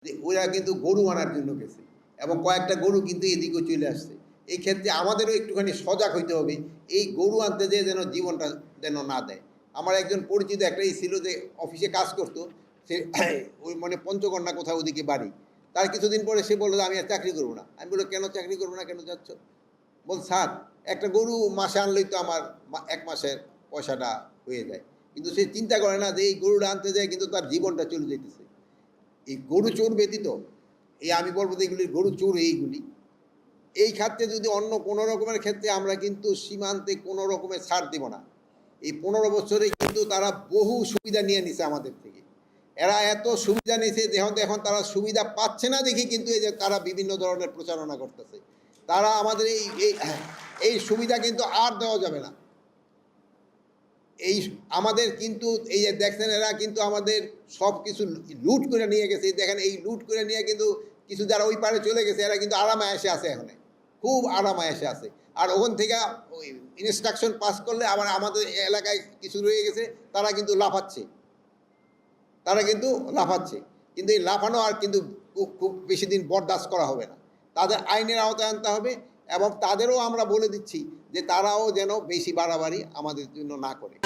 যে ওরা কিন্তু গরু আনার জন্য গেছে এবং কয়েকটা গরু কিন্তু এদিকেও চলে আসছে। এই ক্ষেত্রে আমাদেরও একটুখানি সজাগ হইতে হবে, এই গরু আনতে যেয়ে যেন জীবনটা যেন না দেয়। আমার একজন পরিচিত একটাই ছিল যে অফিসে কাজ করত, সে ওই মানে পঞ্চগড় না কোথাও ওদিকে বাড়ি। তার কিছুদিন পরে সে বলল যে, "আমি আর চাকরি করব না।" আমি বললাম, "কেন চাকরি করব না? কেন যাচ্ছ?" বল, "স্যার, একটা গরু মাসে আনলেই তো আমার ১ মাসের পয়সাটা হয়ে যায়।" কিন্তু সে চিন্তা করে না যে এই গরুটা আনতে যেয়ে কিন্তু তার জীবনটা চলে যাইতেছে। এই গরু চোর ব্যতীত, এই আমি বলব যে এগুলি গরু চোর এইগুলি। এই ক্ষেত্রে যদি অন্য কোনো রকমের ক্ষেত্রে আমরা কিন্তু সীমান্তে কোনো রকমের ছাড় দিব না। এই ১৫ বছরে কিন্তু তারা বহু সুবিধা নিয়ে নিছে আমাদের থেকে। এরা এত সুবিধা নিছে যেহেতু এখন তারা সুবিধা পাচ্ছে না দেখি কিন্তু এই যে তারা বিভিন্ন ধরনের প্রচারণা করতেছে। তারা আমাদের এই সুবিধা কিন্তু আর দেওয়া যাবে না। এই আমাদের কিন্তু এই যে দেখছেন এরা কিন্তু আমাদের সব কিছু লুট করে নিয়ে গেছে। দেখেন এই লুট করে নিয়ে কিন্তু কিছু যারা ওই পারে চলে গেছে এরা কিন্তু আরামে এসে আছে এখানে, খুব আরামে এসে আছে। আর ওখান থেকে ওই ইনস্ট্রাকশন পাস করলে আবার আমাদের এলাকায় কিছু রয়ে গেছে, তারা কিন্তু লাফাচ্ছে, তারা কিন্তু লাফাচ্ছে। কিন্তু এই লাফানো আর কিন্তু খুব খুব বেশি দিন বরদাস্ত করা হবে না। তাদের আইনের আওতায় আনতে হবে এবং তাদেরও আমরা বলে দিচ্ছি যে তারাও যেন বেশি বাড়াবাড়ি আমাদের জন্য না করে।